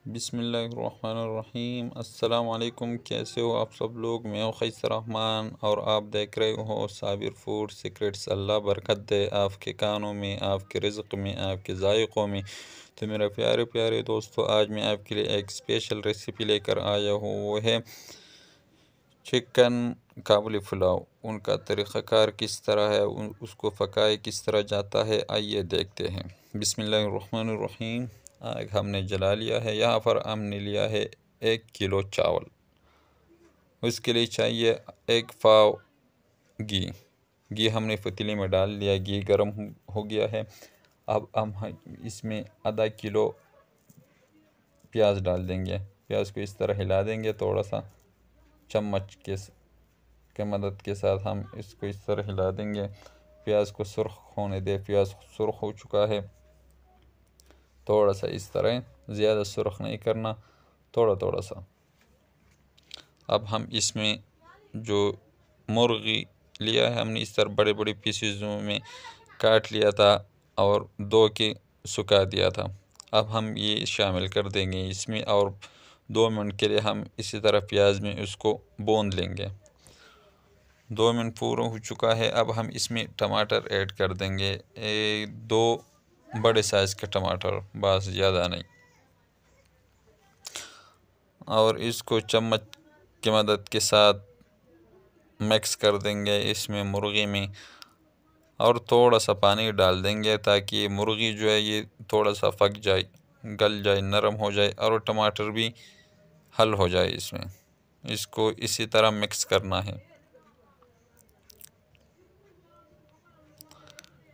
बिस्मिल्लाहिर्रहमानिर्रहीम। अस्सलाम वालेकुम। कैसे हो आप सब लोग? मैं हूँ रहमान और आप देख रहे हो साबिर फूड सीक्रेट्स। अल्लाह बरकत दे आपके कानों में, आपके रिज़्क़ में, आपके ज़ायक़ों में। तो मेरे प्यारे प्यारे दोस्तों, आज मैं आपके लिए एक स्पेशल रेसिपी लेकर आया हूँ। वो है चिकन काबली पुलाव। उनका तरीक़ाकार किस तरह है, उसको पकाए किस तरह जाता है, आइए देखते हैं। बिस्मिल्लाहिर्रहमानिर्रहीम। आग हमने जला लिया है। यहाँ पर हमने लिया है 1 किलो चावल। उसके लिए चाहिए 1 पाव घी हमने पतीले में डाल लिया। घी गर्म हो गया है। अब हम इसमें आधा किलो प्याज डाल देंगे। प्याज को इस तरह हिला देंगे, थोड़ा सा चम्मच के मदद के साथ हम इसको इस तरह हिला देंगे। प्याज को सुर्ख होने दे। प्याज सुर्ख हो चुका है। थोड़ा सा इस तरह, ज़्यादा सुर्ख नहीं करना, थोड़ा थोड़ा सा। अब हम इसमें जो मुर्गी लिया है हमने, इस तरह बड़े बड़े पीसेज़ों में काट लिया था और धो के सुखा दिया था। अब हम ये शामिल कर देंगे इसमें और 2 मिनट के लिए हम इसी तरह प्याज में उसको भून लेंगे। 2 मिनट पूरा हो चुका है। अब हम इसमें टमाटर ऐड कर देंगे। 2 बड़े साइज़ के टमाटर, बस ज़्यादा नहीं। और इसको चम्मच की मदद के साथ मिक्स कर देंगे इसमें मुर्गी में, और थोड़ा सा पानी डाल देंगे ताकि मुर्गी जो है ये थोड़ा सा पक जाए, गल जाए, नरम हो जाए और टमाटर भी हल हो जाए इसमें। इसको इसी तरह मिक्स करना है।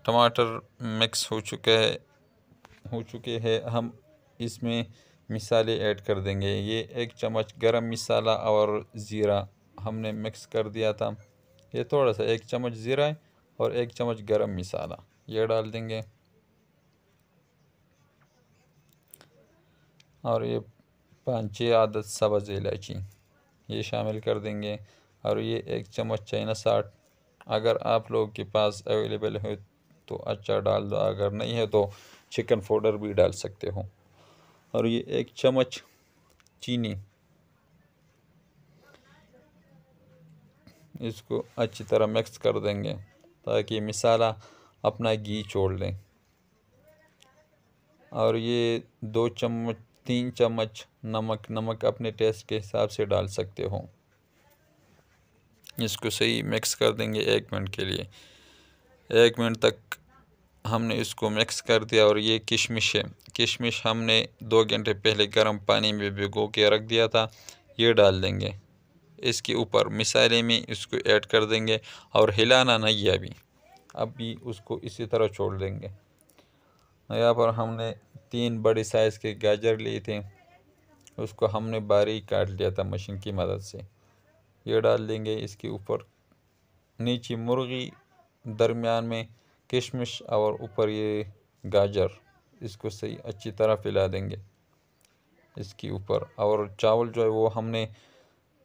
टमाटर मिक्स हो चुके हैं। हम इसमें मिसाले ऐड कर देंगे। ये 1 चम्मच गरम मसाला और ज़ीरा हमने मिक्स कर दिया था। ये थोड़ा सा 1 चम्मच ज़ीरा और 1 चम्मच गरम मसाला ये डाल देंगे। और ये 5-6 आदद सब्ज़ इलायची ये शामिल कर देंगे। और ये 1 चम्मच चाइना साल्ट, अगर आप लोगों के पास अवेलेबल है तो अच्छा डाल दो, अगर नहीं है तो चिकन पाउडर भी डाल सकते हो। और ये 1 चम्मच चीनी, इसको अच्छी तरह मिक्स कर देंगे ताकि मसाला अपना घी छोड़ लें। और ये 3 चम्मच नमक अपने टेस्ट के हिसाब से डाल सकते हो। इसको सही मिक्स कर देंगे 1 मिनट के लिए। 1 मिनट तक हमने इसको मिक्स कर दिया। और ये किशमिश है। किशमिश हमने 2 घंटे पहले गर्म पानी में भिगो के रख दिया था, ये डाल देंगे इसके ऊपर। मसाले में इसको ऐड कर देंगे और हिलाना नहीं है अभी उसको इसी तरह छोड़ देंगे। यहाँ पर हमने 3 बड़े साइज़ के गाजर लिए थे, उसको हमने बारीक काट लिया था मशीन की मदद से। ये डाल देंगे इसके ऊपर। नीचे मुर्गी, दरमियान में किशमिश और ऊपर ये गाजर, इसको सही अच्छी तरह फैला देंगे इसके ऊपर। और चावल जो है वो हमने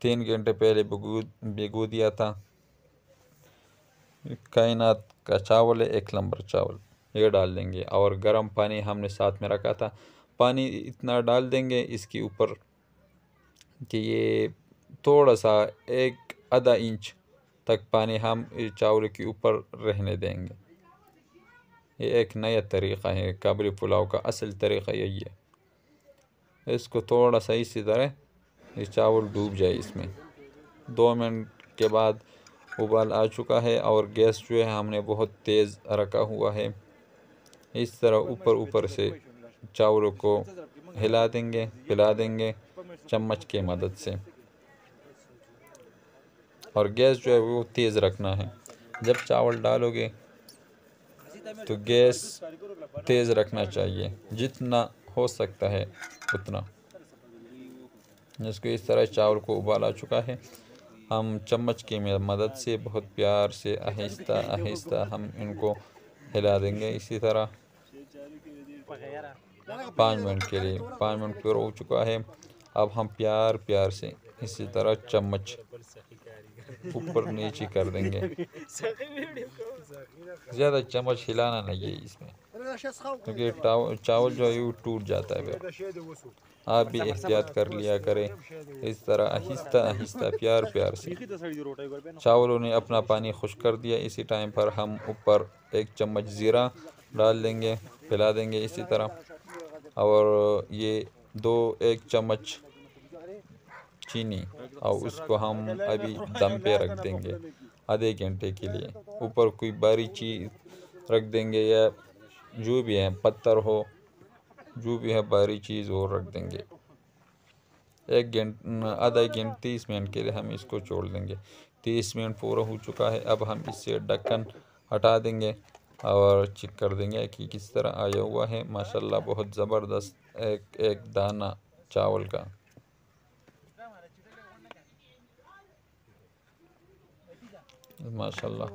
3 घंटे पहले भिगो दिया था। कायनात का चावल है, 1 नंबर चावल, ये डाल देंगे। और गर्म पानी हमने साथ में रखा था, पानी इतना डाल देंगे इसके ऊपर कि ये थोड़ा सा 1 आधा इंच तक पानी हम चावल के ऊपर रहने देंगे। ये एक नया तरीक़ा है काबली पुलाव का, असल तरीक़ा यही है। इसको थोड़ा सा इसी तरह ये चावल डूब जाए इसमें। 2 मिनट के बाद उबाल आ चुका है और गैस जो है हमने बहुत तेज़ रखा हुआ है। इस तरह ऊपर से चावलों को हिला देंगे, हिला देंगे चम्मच की मदद से। और गैस जो है वो तेज़ रखना है। जब चावल डालोगे तो गैस तेज़ रखना चाहिए, जितना हो सकता है उतना। इसको इस तरह चावल को उबाल आ चुका है। हम चम्मच की मदद से बहुत प्यार से आहिस्ता आहिस्ता हम इनको हिला देंगे इसी तरह 5 मिनट के लिए। 5 मिनट पूरा हो चुका है। अब हम प्यार से इसी तरह चम्मच ऊपर नीचे कर देंगे। ज़्यादा चम्मच हिलाना नहीं है इसमें। क्योंकि चावल जो है वो टूट जाता है फिर। आप भी एहतियात कर लिया करें, इस तरह आहिस्ता आहिस्ता प्यार प्यार से। चावलों ने अपना पानी खुश कर दिया, इसी टाइम पर हम ऊपर 1 चम्मच ज़ीरा डाल देंगे, पिला देंगे इसी तरह। और ये 1 चम्मच चीनी, और उसको हम अभी दम पे रख देंगे आधे घंटे के लिए। ऊपर कोई बारी चीज़ रख देंगे या जो भी है, पत्थर हो, जो भी है बारी चीज़ और रख देंगे। 1 घंटे आधा घंटे 30 मिनट के लिए हम इसको छोड़ देंगे। 30 मिनट पूरा हो चुका है। अब हम इससे ढक्कन हटा देंगे और चेक कर देंगे कि किस तरह आया हुआ है। माशाल्लाह बहुत ज़बरदस्त एक दाना चावल का। माशाल्लाह।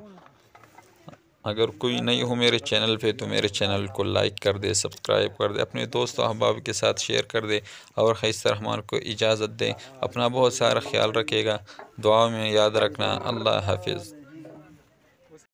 अगर कोई नहीं हो मेरे चैनल पे तो मेरे चैनल को लाइक कर दे, सब्सक्राइब कर दे, अपने दोस्तों अहबाब के साथ शेयर कर दे और खैसर रहमान को इजाज़त दे। अपना बहुत सारा ख्याल रखिएगा, दुआ में याद रखना। अल्लाह हाफिज़।